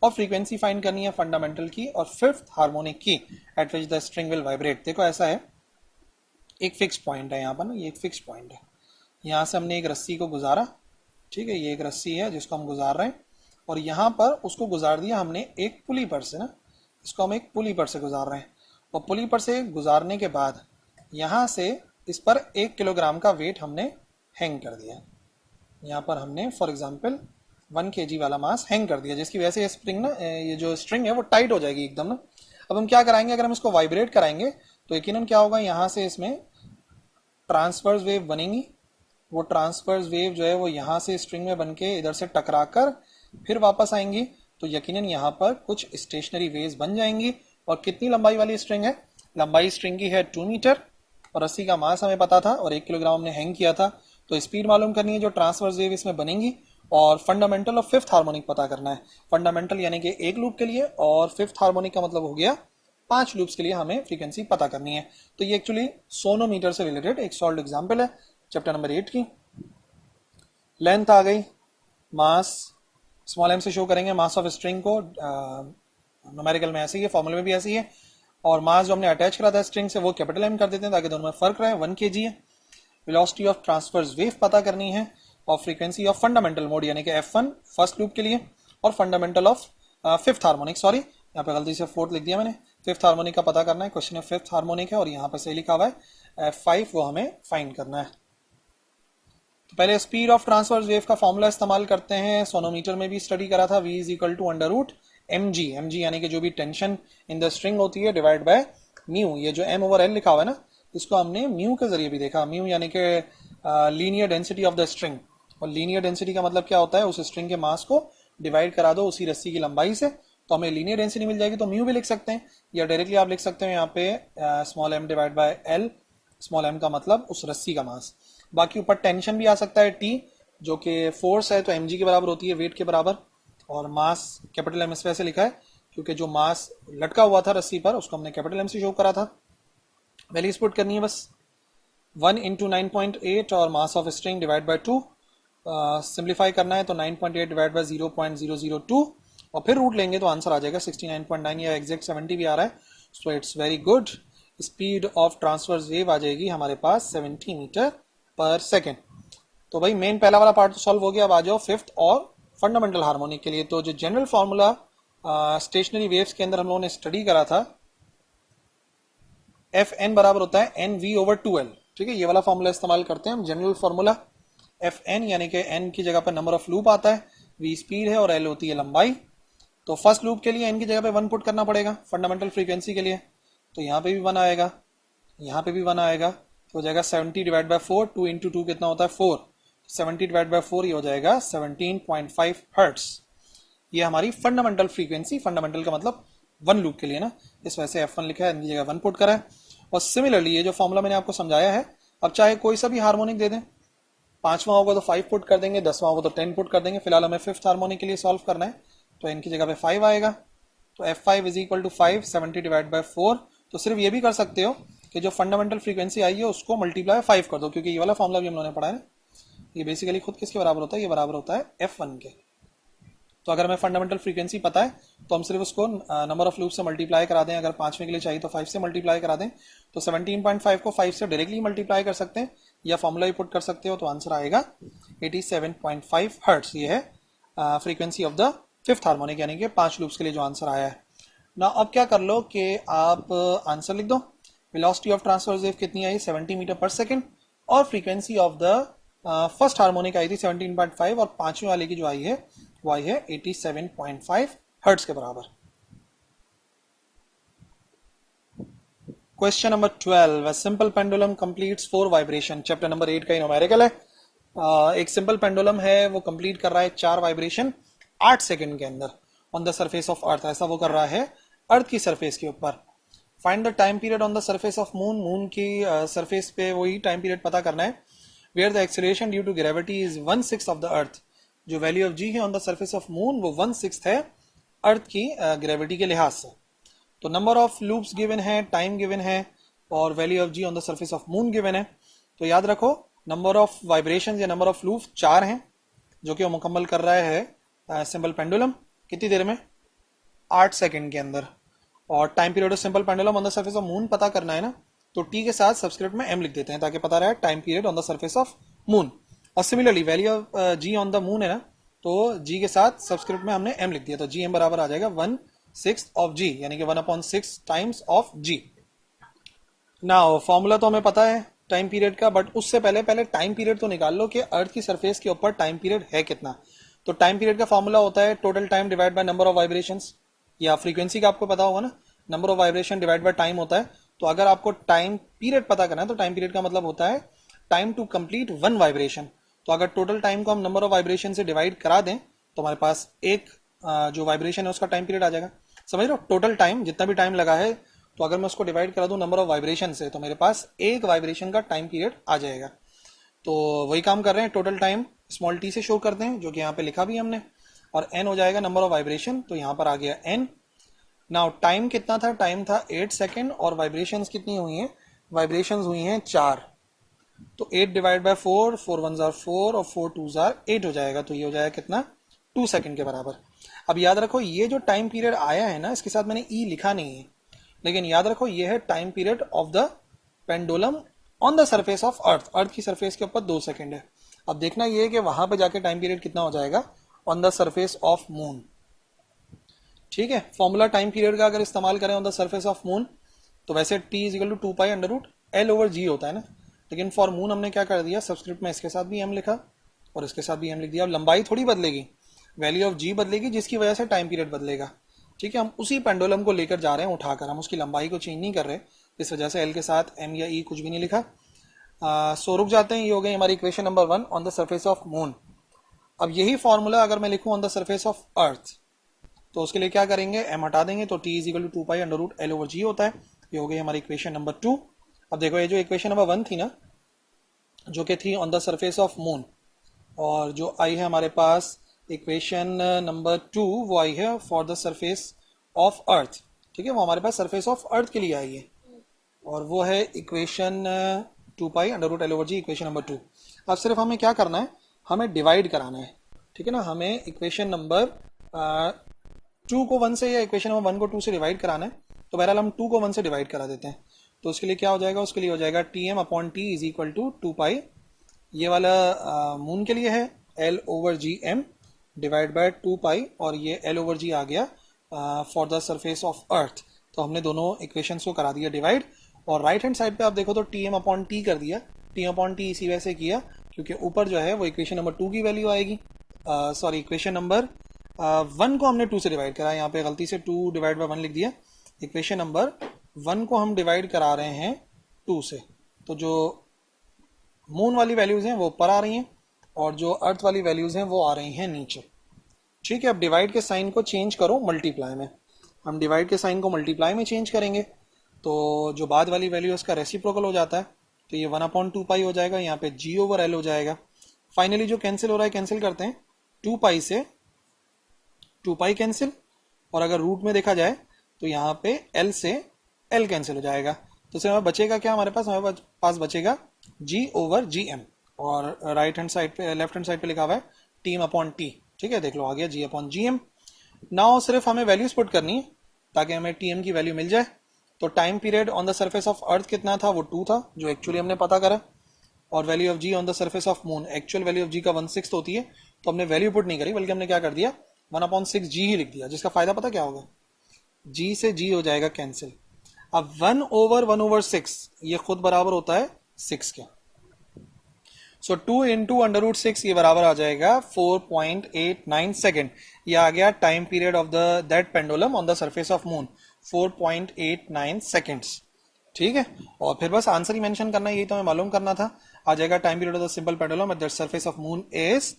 और फ्रीक्वेंसी फाइंड करनी है फंडामेंटल की और फिफ्थ हार्मोनिक की eight which the string will vibrate. देखो ऐसा है, एक फिक्स पॉइंट है यहाँ पर ना, ये एक फिक्स पॉइंट है, यहाँ से हमने एक रस्सी को गुजारा, ठीक है, ये एक रस्सी है जिसको हम गुजार रहे हैं, और यहाँ पर उसको गुजार दिया हमने एक पुली पर से ना, इसको हम एक पुली पर से गुजार रहे हैं, और पुली पर से गुजारने के बाद यहाँ से इस पर 1 किलोग्राम का वेट हमने हैंग कर दिया। यहाँ पर हमने फॉर एग्जांपल 1 kg वाला मास हैंग कर दिया, जिसकी वजह से ये स्प्रिंग ना, ये जो स्ट्रिंग है वो टाइट हो जाएगी एकदम ना। अब हम क्या कराएंगे, अगर हम इसको वाइब्रेट कराएंगे तो यकीनन क्या होगा, यहाँ से इसमें ट्रांसवर्स वेव बनेंगी, वो ट्रांसवर्स वेव जो है वो यहाँ से स्ट्रिंग में बन के इधर से टकरा कर फिर वापस आएंगी, तो यकीनन यहाँ पर कुछ स्टेशनरी वेव्स बन जाएंगी। और कितनी लंबाई वाली स्ट्रिंग है, लंबाई स्ट्रिंग की है 2 मीटर, और रस्सी का मास हमें पता था और 1 किलोग्राम हमने हैंग किया था, तो स्पीड मालूम करनी है जो ट्रांसवर्स वेव इसमें बनेंगी, और फंडामेंटल और फिफ्थ हार्मोनिक पता करना है। फंडामेंटल यानी कि एक लूप के लिए, और फिफ्थ हार्मोनिक का मतलब हो गया 5 लूप्स के लिए हमें फ्रीक्वेंसी पता करनी है। तो ये एक्चुअली सोनोमीटर से रिलेटेड एक सॉल्व एग्जाम्पल है चैप्टर नंबर 8 की। लेंथ आ गई, मास स्मॉल एम से शो करेंगे, मास ऑफ स्ट्रिंग को न्यूमेरिकल में ऐसे ही है, फॉर्मूले में भी ऐसे ही है, और मास जो हमने अटैच करा था स्ट्रिंग से वो कैपिटल एम कर देते हैं ताकि दोनों में फर्क रहे, 1 kg है। वेलोसिटी ऑफ ट्रांसवर्स वेव पता करनी है, of frequency of fundamental mode यानी कि F1 फर्स्ट लूप के लिए, और fundamental of fifth harmonic, sorry यहाँ पे गलती से फोर्थ लिख दिया मैंने, फिफ्थ हार्मोनिक का पता करना है, क्वेश्चन में फिफ्थ हार्मोनिक है और यहाँ पे सही लिखा हुआ है F5, वो हमें फाइंड करना है। तो पहले स्पीड ऑफ ट्रांसवर्स वेव का फॉर्मूला इस्तेमाल करते हैं, सोनोमीटर में भी स्टडी करा था, V is equal to under root mg यानी कि जो भी टेंशन इन द स्ट्रिंग होती है डिवाइड बाय म्यू, ये जो m ओवर l लिखा हुआ है ना, इसको हमने म्यू के जरिए भी देखा, म्यू यानी कि linear density of the string, और लीनियर डेंसिटी का मतलब क्या होता है, उस स्ट्रिंग के मास को डिवाइड करा दो उसी रस्सी की लंबाई से, तो हमें लीनियर डेंसिटी मिल जाएगी, तो म्यू भी लिख सकते हैं, या डायरेक्टली आप लिख सकते हैं यहाँ पे small m divide by l, small m का मतलब उस रस्सी का मास। बाकी ऊपर टेंशन भी आ सकता है T, जो कि फोर्स है तो mg के बराबर होती है, वेट के बराबर, और मास कैपिटल M इस वजह से लिखा है क्योंकि जो मास लटका हुआ था रस्सी पर उसको हमने कैपिटल M से शो करा था। वैल्यूज पुट करनी है बस, 1 इंटू 9.8 और mass of string divide by 2, simplify करना है तो 9.8 डिवाइड बाय 0.002 और फिर रूट लेंगे तो आंसर आ जाएगा 69.9 या एग्जैक्ट 70 भी आ रहा है, so it's very good. Speed of transverse wave आ जाएगी हमारे पास 70 मीटर पर सेकेंड। तो भाई मेन पहला वाला पार्ट तो सॉल्व हो गया, अब आ जाओ फिफ्थ और फंडामेंटल हार्मोनिक के लिए। तो जो जनरल फॉर्मूला स्टेशनरी वेव्स के अंदर हम लोगों ने स्टडी करा था, Fn बराबर होता है NV ओवर 2L, ठीक है, ये वाला फॉर्मूला इस्तेमाल करते हैं हम, जनरल फॉर्मूला Fn यानी कि n की जगह पर नंबर ऑफ लूप आता है, V स्पीड है और L होती है लंबाई। तो फर्स्ट लूप के लिए n की जगह पे 1 पुट करना पड़ेगा, फंडामेंटल फ्रीक्वेंसी के लिए, तो यहाँ पे भी 1 आएगा, यहाँ पे भी 1 आएगा, तो हो जाएगा 70 डिवाइड बाय 4, 2 इंटू 2 कितना होता है 4, 70 डिवाइड बाय 4 ये हो जाएगा 17.5 हर्ट्स। ये हमारी फंडामेंटल फ्रीक्वेंसी, फंडामेंटल का मतलब 1 लूप के लिए ना, इस वजह से F1 लिखा है, इनकी जगह 1 पुट करा है। और सिमिलरली ये जो फॉर्मूला मैंने आपको समझाया है, अब चाहे कोई सा भी हार्मोनिक दे दें, 5वां होगा तो 5 पुट कर देंगे, 10वां होगा तो 10 पुट कर देंगे, फिलहाल हमें फिफ्थ हार्मोनिक के लिए सॉल्व करना है, तो इनकी जगह पे 5 आएगा, तो F5 is equal to 5, 70 divide by 4। तो सिर्फ ये भी कर सकते हो कि जो फंडामेंटल फ्रीक्वेंसी आई है उसको मल्टीप्लाई 5 कर दो, क्योंकि ये वाला फॉर्मूला भी हम लोगों ने पढ़ा है ना, ये बेसिकली खुद किसके बराबर होता है, ये बराबर होता है F1 के। तो अगर हमें फंडामेंटल फ्रीक्वेंसी पता है तो हम सिर्फ उसको नंबर ऑफ लूप से मल्टीप्लाई करा दें, अगर 5वें के लिए चाहिए तो 5 से मल्टीप्लाई करा दें, तो 17.5 को 5 से डायरेक्टली मल्टीप्लाई कर सकते हैं या फॉर्मूला ही पुट कर सकते हो, तो आंसर आएगा 87.5 हर्ट्स। ये है frequency of the fifth harmonic, यानी कि 5 लूप्स के लिए जो आंसर आया है ना। अब क्या कर लो कि आप आंसर लिख दो, वेलोसिटी ऑफ ट्रांसवर्स वेव कितनी आई 70 मीटर पर सेकेंड, और frequency of the first harmonic आई थी 17.5, और 5वें वाले की जो आई है वो आई है 87.5 हर्ट्स के बराबर। Question number 12, simple pendulum completes 4 vibration, chapter number 8 का न्यूमेरिकल है। एक सिंपल पेंडुलम है, वो कंप्लीट कर रहा है 4 वाइब्रेशन 8 सेकंड के अंदर ऑन द सरफेस ऑफ अर्थ, ऐसा वो कर रहा है अर्थ की सरफेस के ऊपर। Find the time period on the surface of moon, moon की सरफेस पे वही टाइम पीरियड पता करना है। Where the acceleration due to gravity is 1/6 of the earth, जो वैल्यू ऑफ जी है on the surface of moon वो 1/6 है अर्थ की ग्रेविटी के लिहाज से। तो नंबर ऑफ लूप्स गिवन है, टाइम गिवन है, और value of ji on the surface of moon given है। तो याद रखो नंबर ऑफ वाइब्रेशन या नंबर ऑफ लूप 4 हैं, जो कि वो मुकम्मल कर रहा है सिंपल पेंडुलम कितनी देर में, 8 सेकंड के अंदर। और time period of simple pendulum on the surface of moon पता करना है ना, तो टी के साथ सब्सक्रिप्ट में एम लिख देते हैं ताकि पता रहे time period on the surface of moon. और similarly value of ji on the moon है ना, तो जी के साथ सब्सक्रिप्ट में हमने एम लिख दिया, तो जी एम बराबर आ जाएगा 1/6 ऑफ जी, यानी कि 1/6 टाइम्स ऑफ जी। ना फॉर्मूला तो हमें पता है टाइम पीरियड का, बट उससे पहले टाइम पीरियड तो निकाल लो कि अर्थ की सरफेस के ऊपर टाइम पीरियड है कितना। तो टाइम पीरियड का फॉर्मूला होता है total time divide by number of vibrations, या फ्रीक्वेंसी का आपको पता होगा ना, number of vibration divide by time होता है। तो अगर आपको टाइम पीरियड पता करना है तो टाइम पीरियड का मतलब होता है टाइम टू कंप्लीट 1 वाइब्रेशन। तो अगर टोटल टाइम को हम नंबर ऑफ वाइब्रेशन से डिवाइड करा दें तो हमारे पास एक जो वाइब्रेशन है उसका टाइम पीरियड आ जाएगा। समझ लो टोटल टाइम जितना भी टाइम लगा है, तो अगर मैं उसको डिवाइड करा दूं नंबर ऑफ वाइब्रेशन से, तो मेरे पास एक वाइब्रेशन का टाइम पीरियड आ जाएगा। तो वही काम कर रहे हैं, टोटल टाइम स्मॉल टी से शो करते हैं, जो कि यहाँ पे लिखा भी हमने, और एन हो जाएगा नंबर ऑफ वाइब्रेशन, तो यहाँ पर आ गया एन। नाउ टाइम कितना था, टाइम था 8 सेकेंड, और वाइब्रेशंस कितनी हुई हैं, वाइब्रेशंस हुई हैं 4। तो 8 डिवाइड बाय 4, 4 1 जार 4 और 4 2 जार 8 हो जाएगा, तो ये हो जाएगा कितना 2 सेकेंड के बराबर। अब याद रखो ये जो टाइम पीरियड आया है ना, इसके साथ मैंने ई लिखा नहीं है, लेकिन याद रखो ये है time period of the pendulum on the surface of earth, earth की सरफेस के ऊपर 2 सेकेंड है। अब देखना ये है कि वहां पे जाके टाइम पीरियड कितना हो जाएगा on the surface of moon. ठीक है, फॉर्मूला टाइम पीरियड का अगर इस्तेमाल करें on the surface of moon तो वैसे t is equal to 2 pi under root l over g होता है ना, लेकिन फॉर मून हमने क्या कर दिया, सबस्क्रिप्ट में इसके साथ भी m लिखा और इसके साथ भी m लिख दिया। अब लंबाई थोड़ी बदलेगी, वैल्यू ऑफ g बदलेगी, जिसकी वजह से टाइम पीरियड बदलेगा। ठीक है, हम उसी पेंडुलम को लेकर जा रहे हैं उठाकर, हम उसकी लंबाई को चेंज नहीं कर रहे, इस वजह से l के साथ m या e कुछ भी नहीं लिखा। सो रुक जाते हैं, ये हो गई हमारी equation number 1 on the surface of moon. अब यही फॉर्मूला अगर मैं लिखूं on the surface of earth तो उसके लिए क्या करेंगे, m हटा देंगे तो t is equal to 2 pi under root l over g होता है। ये हो गई हमारी इक्वेशन नंबर 2। अब देखो ये जो इक्वेशन नंबर 1 थी ना, जो कि थी on the surface of moon, और जो आई है हमारे पास इक्वेशन नंबर 2 वो आई है फॉर द सरफेस ऑफ अर्थ। ठीक है, वो हमारे पास सरफेस ऑफ अर्थ के लिए आई है, और वो है equation 2 pi under root l over g, equation number 2। अब सिर्फ हमें क्या करना है, हमें डिवाइड कराना है। ठीक है ना, हमें इक्वेशन नंबर 2 को 1 से या इक्वेशन नंबर 1 को 2 से डिवाइड कराना है। तो बहरहाल हम 2 को 1 से डिवाइड करा देते हैं। तो उसके लिए क्या हो जाएगा, उसके लिए हो जाएगा T M upon T is equal to 2 pi, ये वाला मून के लिए है L over G M divide by 2 pi, और ये एल ओवर जी आ गया for the surface of earth. तो हमने दोनों इक्वेशंस को करा दिया डिवाइड, और राइट हैंड साइड पे आप देखो तो टी एम अपॉन टी कर दिया। टी अपॉन टी इसी वजह से किया क्योंकि ऊपर जो है वो इक्वेशन नंबर 2 की वैल्यू आएगी, सॉरी इक्वेशन नंबर 1 को हमने 2 से डिवाइड करा, यहाँ पे गलती से 2 डिवाइड बाय 1 लिख दिया। इक्वेशन नंबर 1 को हम डिवाइड करा रहे हैं 2 से, तो जो मून वाली वैल्यूज हैं वो ऊपर आ रही हैं और जो अर्थ वाली वैल्यूज हैं वो आ रही हैं नीचे। ठीक है, अब डिवाइड के साइन को चेंज करो मल्टीप्लाई में, हम डिवाइड के साइन को मल्टीप्लाई में चेंज करेंगे तो जो बाद वाली वैल्यू उसका रेसिप्रोकल हो जाता है, तो ये 1/2 पाई हो जाएगा, यहाँ पे g ओवर एल हो जाएगा। फाइनली जो कैंसिल हो रहा है कैंसिल करते हैं, 2 पाई से 2 पाई कैंसिल, और अगर रूट में देखा जाए तो यहाँ पे l से l कैंसिल हो जाएगा। तो इसमें हमें बचेगा क्या, हमारे पास बचेगा g ओवर जी एम, और राइट हैंड साइड पे लेफ्ट हैंड साइड पे लिखा हुआ है टी एम अपॉन टी। ठीक है, देख लो आ गया g upon G M. Now सिर्फ हमें वैल्यूज पुट करनी है ताकि हमें टी एम की वैल्यू मिल जाए। तो time period on the surface of earth कितना था, वो 2 था जो एक्चुअली हमने पता करा, और value of ji on the surface of moon, actual value of g का 1/6 होती है, तो हमने वैल्यू पुट नहीं करी बल्कि हमने क्या कर दिया 1/6 जी ही लिख दिया, जिसका फायदा पता क्या होगा, जी से जी हो जाएगा कैंसिल। अब 1/1/6 ये खुद बराबर होता है 6 के, सो 2 इंटू अंडर रूट 6 ये बराबर आ जाएगा 4.89 सेकेंड। ये आ गया time period of the that pendulum on the surface of moon, 4.89 seconds. ठीक है, और फिर बस आंसर ही मेंशन करना है, यही तो हमें मालूम करना था। आ जाएगा time period of the simple pendulum at the surface of moon is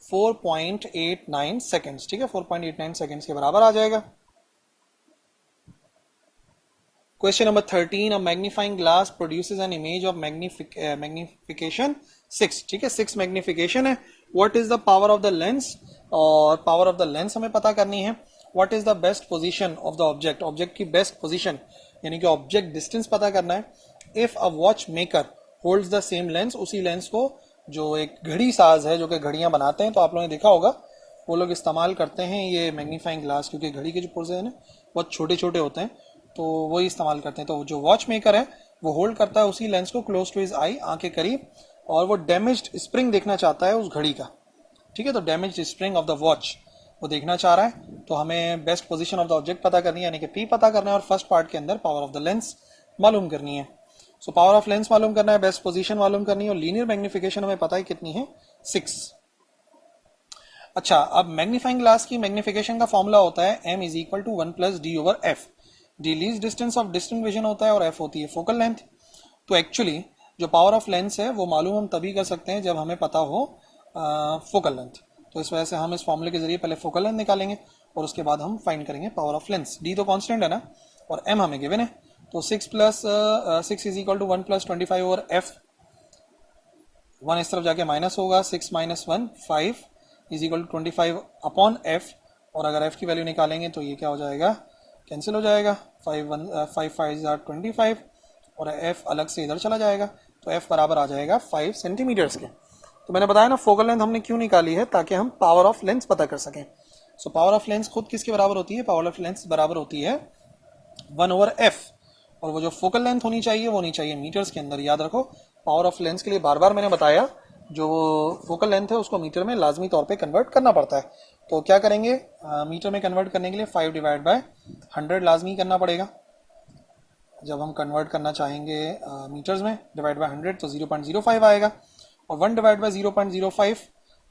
4.89 seconds. ठीक है, 4.89 सेकेंड्स के बराबर आ जाएगा। Question number 13, a magnifying glass produces an image of magnification 6. ठीक है, 6 magnification है। What is the power of the lens? और power of the lens हमें पता करनी है। What is the best position of the object? Object की best position यानी कि object distance पता करना है। If a watchmaker holds the same lens, उसी लेंस को जो एक घड़ी साज है जो कि घड़ियां बनाते हैं, तो आप लोगों ने देखा होगा वो लोग इस्तेमाल करते हैं ये मैग्नीफाइंग ग्लास, क्योंकि घड़ी के जो पुर्जे हैं ना बहुत छोटे छोटे होते हैं, तो वही इस्तेमाल करते हैं। तो जो वॉच मेकर है वो होल्ड करता है उसी लेंस को क्लोज टू हिज आई, आंख के करीब, और वो डैमेज्ड स्प्रिंग देखना चाहता है उस घड़ी का। ठीक है, तो damaged spring of the watch वो देखना चाह रहा है, तो हमें best position of the object पता करनी है यानी कि पी पता करना है, और फर्स्ट पार्ट के अंदर पावर ऑफ द लेंस मालूम करनी है। सो पावर ऑफ लेंस मालूम करना है, बेस्ट पोजीशन मालूम करनी है, और लीनियर मैग्निफिकेशन हमें पता है कितनी है, 6। अच्छा, अब मैग्नीफाइंग ग्लास की मैग्निफिकेशन का फॉर्मूला होता है m is equal to 1 plus D over F. D least distance of distant vision होता है और f होती है फोकल लेंथ। तो एक्चुअली जो पावर ऑफ लेंस है वो मालूम हम तभी कर सकते हैं जब हमें पता हो फोकल लेंथ। तो इस वजह से हम इस फॉर्मूले के जरिए पहले फोकल लेंथ निकालेंगे और उसके बाद हम फाइंड करेंगे पावर ऑफ लेंस। डी तो कांस्टेंट है ना, और m हमें गिवन है, तो 6 is equal to 1 plus 25 over f। 1 इस तरफ जाके माइनस होगा, 6 minus 1 5 is equal to 25 upon f, और अगर f की वैल्यू निकालेंगे तो ये क्या हो जाएगा, कैंसिल हो जाएगा, 5 5 25, और f अलग से इधर चला जाएगा, तो f बराबर आ जाएगा 5 सेंटीमीटर्स के। तो मैंने बताया ना फोकल लेंथ हमने क्यों निकाली है, ताकि हम पावर ऑफ लेंस पता कर सकें। सो पावर ऑफ लेंस खुद किसके बराबर होती है, पावर ऑफ लेंस बराबर होती है 1 ओवर f, और वो जो फोकल लेंथ होनी चाहिए वो होनी चाहिए मीटर्स के अंदर। याद रखो, पावर ऑफ लेंस के लिए बार बार मैंने बताया जो फोकल लेंथ है उसको मीटर में लाजमी तौर पे कन्वर्ट करना पड़ता है। तो क्या करेंगे, मीटर में कन्वर्ट करने के लिए 5 डिवाइड बाय 100 लाजमी करना पड़ेगा। जब हम कन्वर्ट करना चाहेंगे मीटर्स में, डिवाइड बाय 100 तो 0.05 आएगा, और 1 डिवाइड बाय 0.05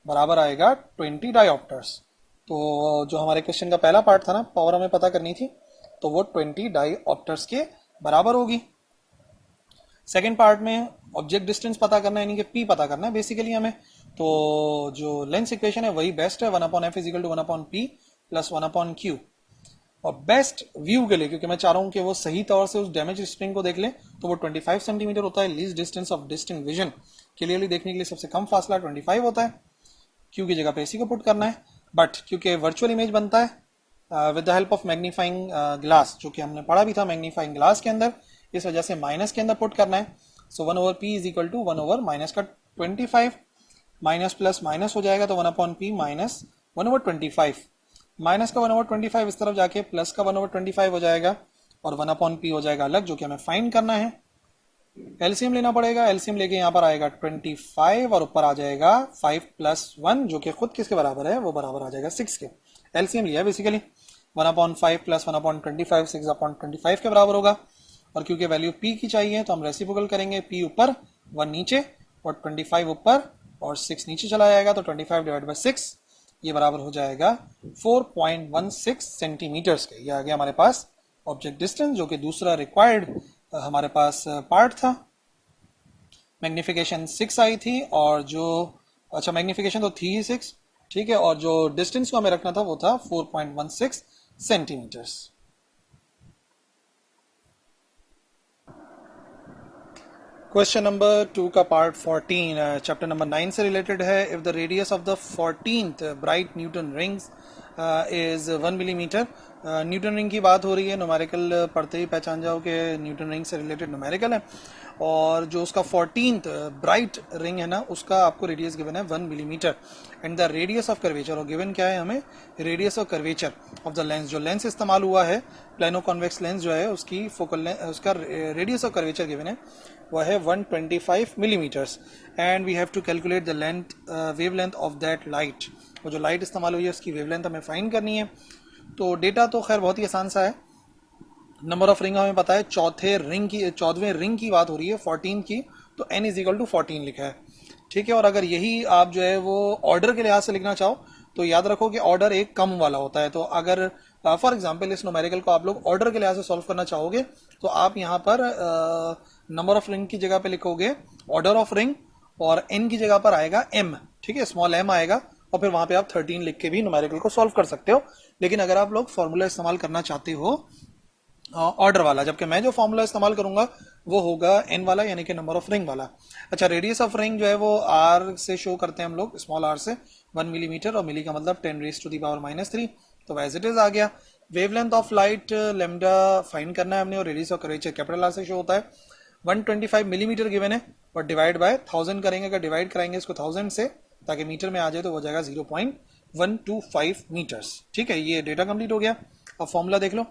बराबर आएगा 20 डाईऑप्टर्स। तो जो हमारे क्वेश्चन का पहला पार्ट था ना, पावर हमें पता करनी थी, तो वो 20 डाईऑप्टर्स के बराबर होगी। सेकेंड पार्ट में ऑब्जेक्ट डिस्टेंस पता करना है, यानी कि पी पता करना है बेसिकली हमें। तो जो लेंस इक्वेशन है वही बेस्ट है, 1/f is equal to 1/p plus 1/q। और बेस्ट व्यू के लिए, क्योंकि मैं चाह रहा हूं कि वो सही तौर से उस डैमेज स्प्रिंग को देख लें, तो वो 25 सेंटीमीटर होता है। Least distance of distinct vision clearly देखने के लिए सबसे कम फासला 25 होता है। क्यू की जगह पे इसी को पुट करना है, बट क्योंकि वर्चुअल इमेज बनता है with the help of magnifying glass, जो कि हमने पढ़ा भी था मैग्नीफाइंग ग्लास के अंदर, इस वजह से माइनस के अंदर पुट करना है। सो 1/p इज इक्वल टू 1/- का 25, माइनस प्लस माइनस हो जाएगा, तो 1/p माइनस 1/25, माइनस का 1/25 इस तरफ जाके प्लस का 1/25 हो जाएगा, और 1/p हो जाएगा अलग, जो कि हमें फाइंड करना है। एलसीएम लेना पड़ेगा, एलसीएम लेके यहाँ पर आएगा 25 और ऊपर आ जाएगा 5 + 1, जो कि खुद किसके बराबर है, वो बराबर आ जाएगा 6 के। एलसीएम लिया बेसिकली, 1/5 प्लस 1/25 6/25 के बराबर होगा। और क्योंकि वैल्यू p की चाहिए तो हम रेसिप्रोकल करेंगे, p ऊपर 1 नीचे और 25 ऊपर और 6 नीचे चला जाएगा, तो 25 डिवाइड बाई 6 ये बराबर हो जाएगा 4.16 सेंटीमीटर्स के। ये आ गया हमारे पास ऑब्जेक्ट डिस्टेंस, जो कि दूसरा रिक्वायर्ड हमारे पास पार्ट था। मैग्निफिकेशन 6 आई थी, और जो अच्छा मैग्निफिकेशन तो थी ही 6, ठीक है, और जो डिस्टेंस को हमें रखना था वो था 4.16 सेंटीमीटर्स। क्वेश्चन नंबर 2 का पार्ट 14 चैप्टर नंबर 9 से रिलेटेड है। If the radius of the 14th bright Newton rings is 1 millimetre. Newton ring की बात हो रही है, न्यूमेरिकल पढ़ते ही पहचान जाओ कि न्यूटन रिंग से रिलेटेड न्यूमेरिकल है, और जो उसका 14th ब्राइट रिंग है ना, उसका आपको रेडियस गिवन है 1 millimetre, and the radius of curvature, और गिवन क्या है हमें, radius of curvature of the lens. जो लेंस इस्तेमाल हुआ है प्लेनो कॉन्वेक्स लेंस जो है, उसकी फोकल उसका रेडियस ऑफ कर्वेचर गिवन है वह है 125 millimetres, and we have to calculate the length wave length of that light. वो जो लाइट इस्तेमाल हुई है उसकी वेव लेंथ हमें फाइंड करनी है। तो डेटा तो खैर बहुत ही आसान सा है। नंबर ऑफ रिंग हमें पता है, चौदहवें रिंग की बात हो रही है 14 की, तो n इज इक्वल टू 14 लिखा है, ठीक है। और अगर यही आप जो है वो ऑर्डर के लिहाज से लिखना चाहो तो याद रखो कि ऑर्डर एक कम वाला होता है। तो अगर फॉर एग्जांपल इस न्यूमेरिकल को आप लोग ऑर्डर के लिहाज से सॉल्व करना चाहोगे, तो आप यहाँ पर नंबर ऑफ रिंग की जगह पे लिखोगे ऑर्डर ऑफ रिंग, और n की जगह पर आएगा m, ठीक है, स्मॉल m आएगा, और फिर वहां पे आप 13 लिख के भी न्यूमेरिकल को सॉल्व कर सकते हो। लेकिन अगर आप लोग फॉर्मूला इस्तेमाल करना चाहते हो ऑर्डर वाला, जबकि मैं जो फॉर्मूला इस्तेमाल करूंगा वो होगा n वाला, यानी कि नंबर ऑफ रिंग वाला। अच्छा, रेडियस ऑफ रिंग जो है वो r से शो करते हैं हम लोग, स्मॉल r से, 1 मिलीमीटर, और मिली का मतलब 10⁻³ तो एज इट इज आ गया। Wavelength of light lambda find करना है हमने, और radius of curvature capital R से शो होता है। 125 मिलीमीटर गिवन है, और डिवाइड बाय 1000 करेंगे। अगर डिवाइड कराएंगे इसको 1000 से ताकि मीटर में आ जाए तो हो जाएगा 0.125 मीटर्स, ठीक है। ये डेटा कंप्लीट हो गया। अब फॉर्मूला देख लो।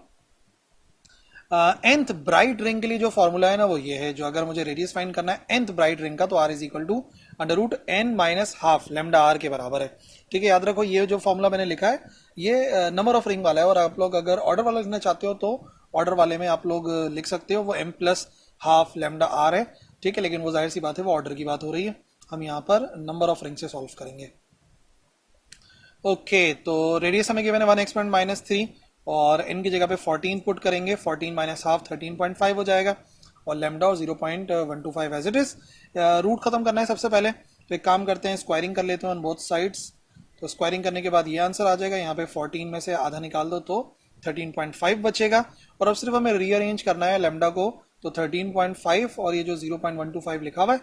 nth ब्राइट रिंग के लिए जो फॉर्मूला है ना वो ये है, जो अगर मुझे रेडियस फाइंड करना है nth ब्राइट रिंग का, तो r is equal to √n minus half lambda r के बराबर है, ठीक है। याद रखो ये जो फॉर्मूला मैंने लिखा है ये नंबर ऑफ रिंग वाला है, और आप लोग अगर ऑर्डर वाला लिखना चाहते हो तो ऑर्डर वाले में आप लोग लिख सकते हो, वो m plus half lambda r है, ठीक है। लेकिन वो जाहिर सी बात है वो ऑर्डर की बात हो रही है, हम यहाँ पर नंबर ऑफ रिंग से सॉल्व करेंगे। ओके, तो रेडियस हमें गिवन है 1 - 3, और n की जगह पे 14 पुट करेंगे, 14 माइनस हाफ 13.5 हो जाएगा, और लेमडा और 0.125 एज इट इज। रूट खत्म करना है सबसे पहले, तो एक काम करते हैं, स्क्वायरिंग कर लेते हैं ऑन बोथ साइड्स। तो स्क्वायरिंग करने के बाद ये आंसर आ जाएगा, यहाँ पे 14 में से आधा निकाल दो तो 13.5 बचेगा, और अब सिर्फ हमें रीअरेंज करना है लेमडा को, तो 13.5 और ये जो 0.125 लिखा हुआ है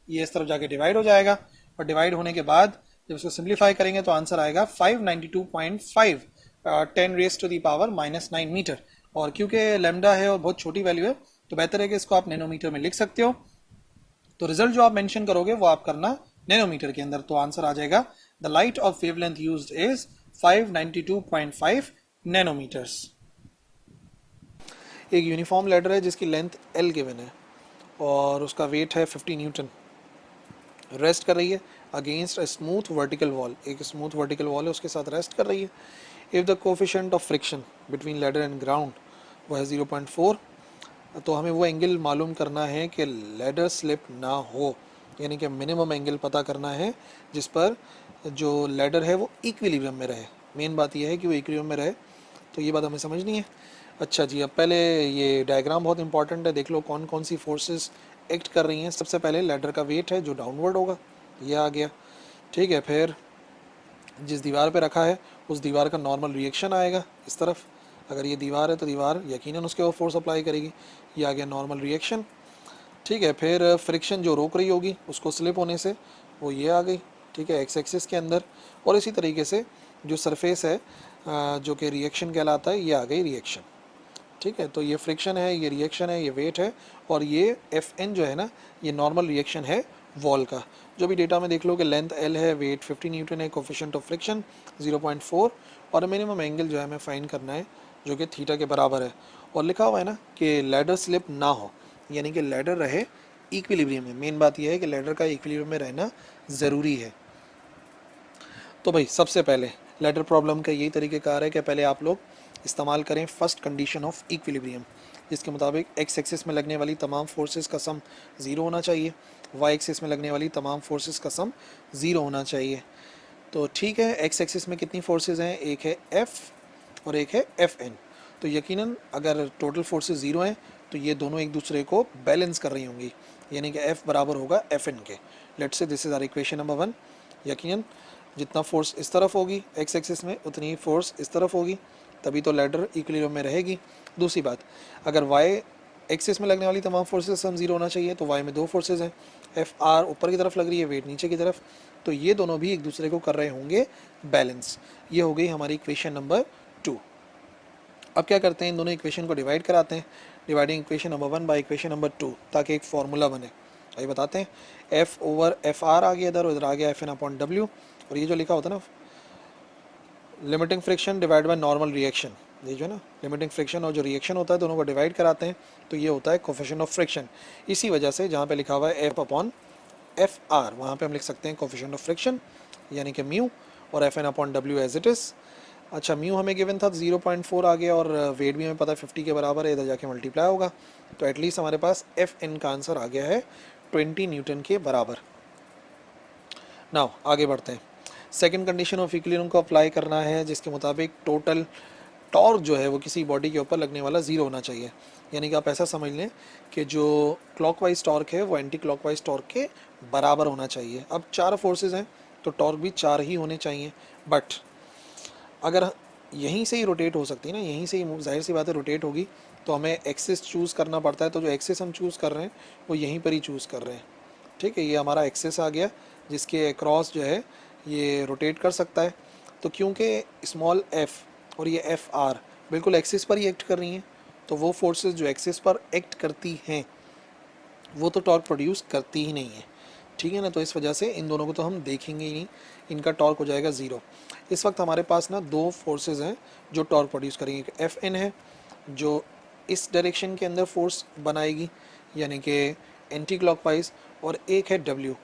ये इस तरफ जाके डिवाइड हो जाएगा, और डिवाइड होने के बाद जब इसको सिंप्लीफाई करेंगे तो आंसर आएगा 592.5 10⁻⁻⁹ मीटर। और क्योंकि लेमडा है और बहुत छोटी वैल्यू है तो बेहतर है कि इसको आप नैनोमीटर में लिख सकते हो। तो रिजल्ट जो आप मेंशन करोगे वो आप करना नैनोमीटर के अंदर, तो आंसर आ जाएगा the light of wavelength used is 592.5 nanometres. एक यूनिफॉर्म लेडर है जिसकी लेंथ L गिवन है और उसका वेट है 50 न्यूटन, रेस्ट कर रही है against a smooth vertical wall, एक स्मूथ वर्टिकल वॉल है उसके साथ रेस्ट कर रही है। If the coefficient of friction between ladder and ground वो है 0.4, तो हमें वो एंगल मालूम करना है कि लैडर स्लिप ना हो, यानी कि मिनिमम एंगल पता करना है जिस पर जो लैडर है वो इक्विलिब्रियम में रहे। मेन बात यह है कि वो इक्विलिब्रियम में रहे, तो ये बात हमें समझनी है। अच्छा जी, अब पहले ये डायग्राम बहुत इंपॉर्टेंट है, देख लो कौन कौन सी फोर्सेस एक्ट कर रही हैं। सबसे पहले लैडर का वेट है जो डाउनवर्ड होगा, ये आ गया, ठीक है। फिर जिस दीवार पे रखा है उस दीवार का नॉर्मल रिएक्शन आएगा इस तरफ, अगर ये दीवार है तो दीवार यकीनन उसके ऊपर फोर्स अप्लाई करेगी, ये आ गया नॉर्मल रिएक्शन, ठीक है। फिर फ्रिक्शन जो रोक रही होगी उसको स्लिप होने से, वो ये आ गई, ठीक है, एक्स एक्सिस के अंदर। और इसी तरीके से जो सरफेस है जो कि रिएक्शन कहलाता है, ये आ गई रिएक्शन, ठीक है। तो ये फ्रिक्शन है, ये रिएक्शन है, ये वेट है, और ये एफ एन जो है ना, ये नॉर्मल रिएक्शन है वॉल का। जो भी डेटा में देख लो कि लेंथ एल है, वेट 50 न्यूटन है, कोफिशिएंट ऑफ फ्रिक्शन 0.4, और मिनिमम एंगल जो है हमें फाइंड करना है जो कि थीटा के बराबर है। और लिखा हुआ है ना कि लैडर स्लिप ना हो, यानी कि लैडर रहे इक्विलिब्रियम में। मेन बात यह है कि लैडर का इक्विलिब्रियम में रहना ज़रूरी है। तो भाई सबसे पहले लैडर प्रॉब्लम का यही तरीक़ेकार है कि पहले आप लोग इस्तेमाल करें फर्स्ट कंडीशन ऑफ इक्विलिब्रियम, जिसके मुताबिक एक्स एक्सिस में लगने वाली तमाम फोर्सेस का सम ज़ीरो होना चाहिए, वाई एक्सिस में लगने वाली तमाम फोर्सेस का सम ज़ीरो होना चाहिए। तो ठीक है, एक्स एक्सिस में कितनी फोर्सेस हैं, एक है एफ़ और एक है एफ एन। तो यकीनन अगर टोटल फोर्सेस ज़ीरो हैं तो ये दोनों एक दूसरे को बैलेंस कर रही होंगी, यानी कि एफ़ बराबर होगा एफ एन के। Let's say this is our equation number 1। यकीनन जितना फोर्स इस तरफ होगी एक्स एक्सिस में उतनी ही फोर्स इस तरफ होगी, तभी तो लैडर इक्विलिब्रियम में रहेगी। दूसरी बात, अगर वाई एक्सिस में लगने वाली तमाम फोर्सेस सम जीरो होना चाहिए, तो वाई में दो फोर्सेस हैं, एफ आर ऊपर की तरफ लग रही है, वेट नीचे की तरफ, तो ये दोनों भी एक दूसरे को कर रहे होंगे बैलेंस। ये हो गई हमारी इक्वेशन नंबर 2। अब क्या करते हैं, इन दोनों इक्वेशन को डिवाइड कराते हैं, dividing equation number 1 by equation number 2, ताकि एक फार्मूला बने। आइए बताते हैं, एफ ओवर एफ आर आ गया इधर, और इधर आ गया एफ एन अपॉन डब्ल्यू, और ये जो लिखा होता है ना limiting friction divide by normal reaction, ये जो है ना लिमिटिंग फ्रिक्शन और जो रिएक्शन होता है दोनों को डिवाइड कराते हैं, तो ये होता है कोफिशिएंट ऑफ फ्रिक्शन। इसी वजह से जहाँ पे लिखा हुआ है एफ अपॉन एफ आर, वहाँ पे हम लिख सकते हैं कोफिशिएंट ऑफ फ्रिक्शन, यानी कि म्यू, और F N upon W as it is. अच्छा, म्यू हमें गिवन था 0.4 आ गया, और वेट भी हमें पता है 50 के बराबर है, इधर जाके मल्टीप्लाई होगा, तो एटलीस्ट हमारे पास एफ एन का आंसर आ गया है 20 न्यूटन के बराबर। नाउ आगे बढ़ते हैं, सेकंड कंडीशन ऑफ इक्विलिब्रियम को अप्लाई करना है, जिसके मुताबिक टोटल टॉर्क जो है वो किसी बॉडी के ऊपर लगने वाला ज़ीरो होना चाहिए। यानी कि आप ऐसा समझ लें कि जो क्लॉकवाइज टॉर्क है वो एंटी क्लॉकवाइज टॉर्क के बराबर होना चाहिए। अब चार फोर्सेस हैं तो टॉर्क भी चार ही होने चाहिए, बट अगर यहीं से ही रोटेट हो सकती है ना, यहीं से ही जाहिर सी बात है रोटेट होगी, तो हमें एक्सिस चूज़ करना पड़ता है। तो जो एक्सिस हम चूज़ कर रहे हैं वो यहीं पर ही चूज़ कर रहे हैं, ठीक है। ये हमारा एक्सिस आ गया जिसके अक्रॉस जो है ये रोटेट कर सकता है। तो क्योंकि स्मॉल एफ और ये एफ आर बिल्कुल एक्सिस पर ही एक्ट कर रही हैं, तो वो फोर्सेस जो एक्सिस पर एक्ट करती हैं वो तो टॉर्क प्रोड्यूस करती ही नहीं है, ठीक है ना। तो इस वजह से इन दोनों को तो हम देखेंगे ही नहीं, इनका टॉर्क हो जाएगा ज़ीरो। इस वक्त हमारे पास ना दो फोर्सेस हैं जो टॉर्क प्रोड्यूस करेंगे, एक एफ एन है जो इस डायरेक्शन के अंदर फोर्स बनाएगी, यानी कि एंटी क्लॉकवाइज, और एक है डब्ल्यू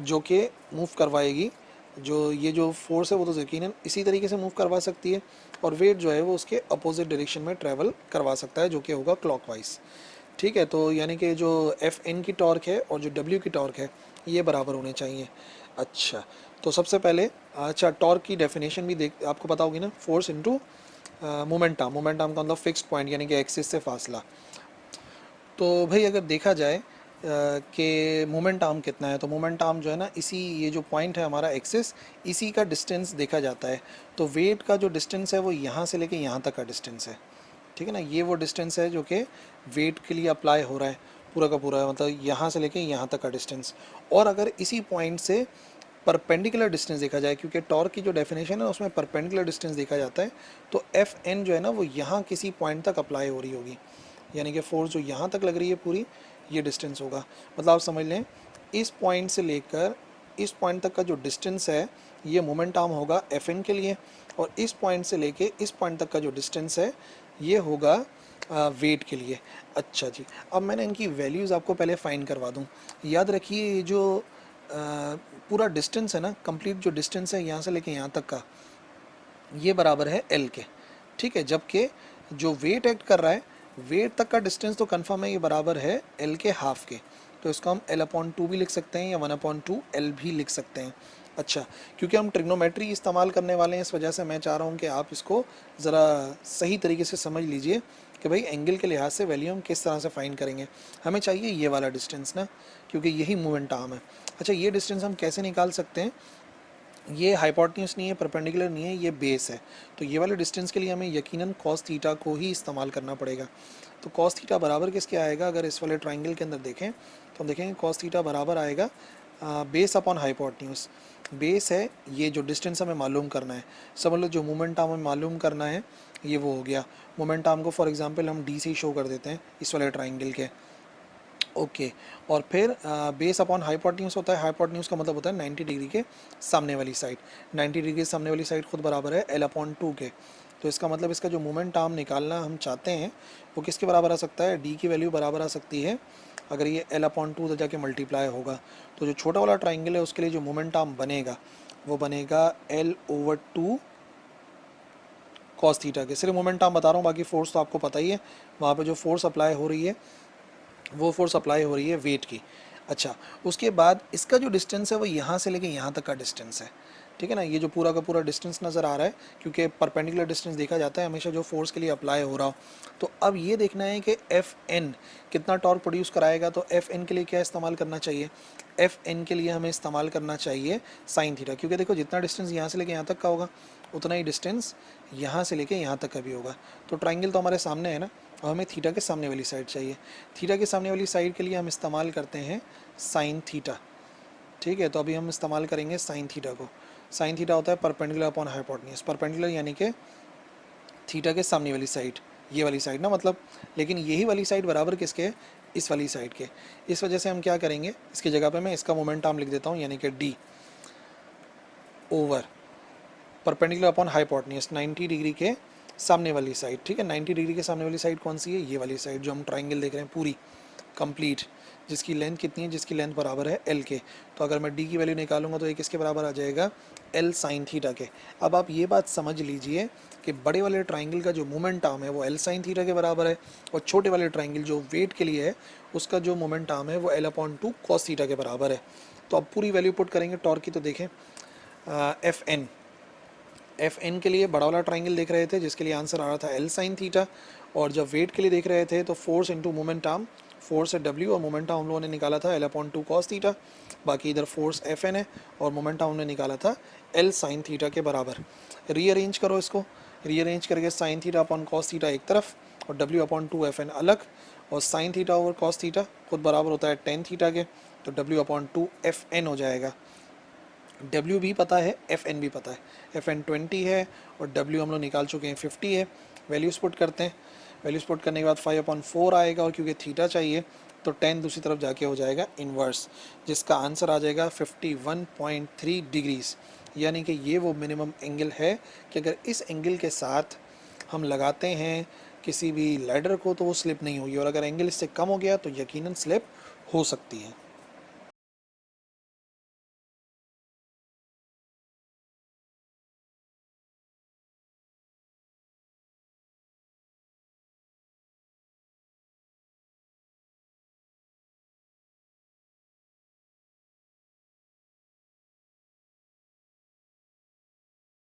जो कि मूव करवाएगी। जो ये जो फोर्स है वो तो यकीनन इसी तरीके से मूव करवा सकती है, और वेट जो है वो उसके अपोजिट डायरेक्शन में ट्रैवल करवा सकता है, जो कि होगा क्लॉकवाइज, ठीक है। तो यानी कि जो एफ एन की टॉर्क है और जो डब्ल्यू की टॉर्क है ये बराबर होने चाहिए। अच्छा, तो सबसे पहले अच्छा टॉर्क की डेफिनेशन भी देख आपको पता होगी ना, फोर्स इनटू मोमेंटम, मोमेंटम का मतलब फिक्स्ड पॉइंट यानी कि एक्सिस से फासला। तो भाई अगर देखा जाए कि मोमेंट आर्म कितना है, तो मोमेंट आर्म जो है ना, इसी ये जो पॉइंट है हमारा एक्सिस, इसी का डिस्टेंस देखा जाता है। तो वेट का जो डिस्टेंस है वो यहाँ से लेके यहाँ तक का डिस्टेंस है, ठीक है ना। ये वो डिस्टेंस है जो कि वेट के लिए अप्लाई हो रहा है पूरा का पूरा, मतलब यहाँ से लेके यहाँ तक का डिस्टेंस। और अगर इसी पॉइंट से परपेंडिकुलर डिस्टेंस देखा जाए, क्योंकि टॉर्क की जो डेफिनेशन है उसमें परपेंडिकुलर डिस्टेंस देखा जाता है, तो एफ एन जो है ना वो यहाँ किसी पॉइंट तक अप्लाई हो रही होगी, यानी कि फोर्स जो यहाँ तक लग रही है पूरी, ये डिस्टेंस होगा। मतलब आप समझ लें इस पॉइंट से लेकर इस पॉइंट तक का जो डिस्टेंस है ये मोमेंट आर्म होगा एफ एन के लिए, और इस पॉइंट से लेके इस पॉइंट तक का जो डिस्टेंस है ये होगा वेट के लिए। अच्छा जी, अब मैंने इनकी वैल्यूज़ आपको पहले फाइंड करवा दूँ। याद रखिए ये जो पूरा डिस्टेंस है ना, कंप्लीट जो डिस्टेंस है यहाँ से लेके यहाँ तक का, ये बराबर है एल के, ठीक है। जबकि जो वेट एक्ट कर रहा है, वेट तक का डिस्टेंस तो कंफर्म है, ये बराबर है एल के हाफ के। तो इसको हम एल अपॉन टू भी लिख सकते हैं या वन अपॉन टू एल भी लिख सकते हैं। अच्छा, क्योंकि हम ट्रिग्नोमेट्री इस्तेमाल करने वाले हैं, इस वजह से मैं चाह रहा हूँ कि आप इसको ज़रा सही तरीके से समझ लीजिए कि भाई एंगल के लिहाज से वैल्यू हम किस तरह से फाइंड करेंगे। हमें चाहिए ये वाला डिस्टेंस ना, क्योंकि यही मूवमेंट आर्म है। अच्छा, ये डिस्टेंस हम कैसे निकाल सकते हैं? ये हाइपोटेन्यूज नहीं है, परपेंडिकुलर नहीं है, ये बेस है। तो ये वाले डिस्टेंस के लिए हमें यकीनन कॉस थीटा को ही इस्तेमाल करना पड़ेगा। तो कॉस थीटा बराबर किसके आएगा? अगर इस वाले ट्राइंगल के अंदर देखें तो हम देखेंगे कॉस थीटा बराबर आएगा बेस अपॉन हाइपोटेन्यूज। बेस है ये जो डिस्टेंस हमें मालूम करना है, समझ लो जो मोमेंट आर्म हमें मालूम करना है ये वो हो गया। मोमेंट आर्म को फॉर एग्जांपल हम डी से शो कर देते हैं इस वाले ट्राइंगल के, ओके। और फिर बेस अपॉन हाइपोटेन्यूज होता है, हाइपोटेन्यूज का मतलब होता है 90 डिग्री के सामने वाली साइड। 90 डिग्री के सामने वाली साइड खुद बराबर है एल अपॉन टू के। तो इसका मतलब इसका जो मोमेंट आर्म निकालना हम चाहते हैं वो किसके बराबर आ सकता है? डी की वैल्यू बराबर आ सकती है, अगर ये एल अपॉन टू तो जाके मल्टीप्लाई होगा, तो जो छोटा वाला ट्राइंगल है उसके लिए जो मोमेंट आर्म बनेगा वो बनेगा L over two cos theta के। सिर्फ मोमेंट आर्म बता रहा हूँ, बाकी फोर्स तो आपको पता ही है, वहाँ पे जो फोर्स अप्लाई हो रही है वो फोर्स अप्लाई हो रही है वेट की। अच्छा, उसके बाद इसका जो डिस्टेंस है वो यहाँ से लेके यहाँ तक का डिस्टेंस है, ठीक है ना। ये जो पूरा का पूरा डिस्टेंस नज़र आ रहा है, क्योंकि परपेंडिकुलर डिस्टेंस देखा जाता है हमेशा जो फोर्स के लिए अप्लाई हो रहा हो। तो अब ये देखना है कि एफ एन कितना टॉर्क प्रोड्यूस कराएगा। तो एफ एन के लिए क्या इस्तेमाल करना चाहिए? एफ एन के लिए हमें इस्तेमाल करना चाहिए साइन थीटा, क्योंकि देखो जितना डिस्टेंस यहाँ से लेके यहाँ तक का होगा उतना ही डिस्टेंस यहाँ से लेके यहाँ तक का भी होगा। तो ट्राइंगल तो हमारे सामने है ना, और हमें थीटा के सामने वाली साइड चाहिए। थीटा के सामने वाली साइड के लिए हम इस्तेमाल करते हैं साइन थीटा, ठीक है। तो अभी हम इस्तेमाल करेंगे साइन थीटा को। साइन थीटा होता है परपेंडिकुलर अपॉन हाइपोटेन्यूज, परपेंडिकुलर यानी कि थीटा के सामने वाली साइड, ये वाली साइड ना मतलब, लेकिन यही वाली साइड बराबर किसके है? इस वाली साइड के। इस वजह से हम क्या करेंगे, इसकी जगह पे मैं इसका मोमेंट आर्म लिख देता हूँ, यानी कि D over perpendicular upon hypotenuse 90 degree के सामने वाली साइड, ठीक है। 90 डिग्री के सामने वाली साइड कौन सी है? ये वाली साइड जो हम ट्राइंगल देख रहे हैं पूरी कंप्लीट, जिसकी लेंथ कितनी है? जिसकी लेंथ बराबर है एल के। तो अगर मैं डी की वैल्यू निकालूंगा तो ये किसके बराबर आ जाएगा? एल साइन थीटा के। अब आप ये बात समझ लीजिए कि बड़े वाले ट्राइंगल का जो मोमेंट आर्म है वो एल साइन थीटा के बराबर है, और छोटे वाले ट्राइंगल जो वेट के लिए है उसका जो मोमेंट आर्म है वो L upon two cos theta के बराबर है। तो अब पूरी वैल्यू पुट करेंगे टॉर्क की, तो देखें एफ एन के लिए बड़ा वाला ट्राइंगल देख रहे थे जिसके लिए आंसर आ रहा था एल साइन थीटा, और जब वेट के लिए देख रहे थे तो force into moment arm, force है डब्ल्यू और मोमेंट आर्म हम लोगों ने निकाला था L upon two cos theta. बाकी इधर फोर्स एफ एन है और मोमेंट आर्म ने निकाला था एल साइन थीटा के बराबर। रीअरेंज करो इसको, रीअरेंज करके sine theta upon cos theta एक तरफ और W upon two F N अलग, और sine theta over cos theta खुद बराबर होता है टेन थीटा के, तो W upon two F N हो जाएगा। डब्ल्यू भी पता है, एफ एन भी पता है, एफ एन 20 है और डब्ल्यू हम लोग निकाल चुके हैं 50 है। वैल्यूज पुट करते हैं, वैल्यूज पुट करने के बाद 5/4 आएगा, और क्योंकि थीटा चाहिए तो 10 दूसरी तरफ जाके हो जाएगा इन्वर्स, जिसका आंसर आ जाएगा 51.3 डिग्रीज। यानी कि ये वो मिनिमम एंगल है कि अगर इस एंगल के साथ हम लगाते हैं किसी भी लैडर को तो वो स्लिप नहीं होगी, और अगर एंगल इससे कम हो गया तो यकीनन स्लिप हो सकती है।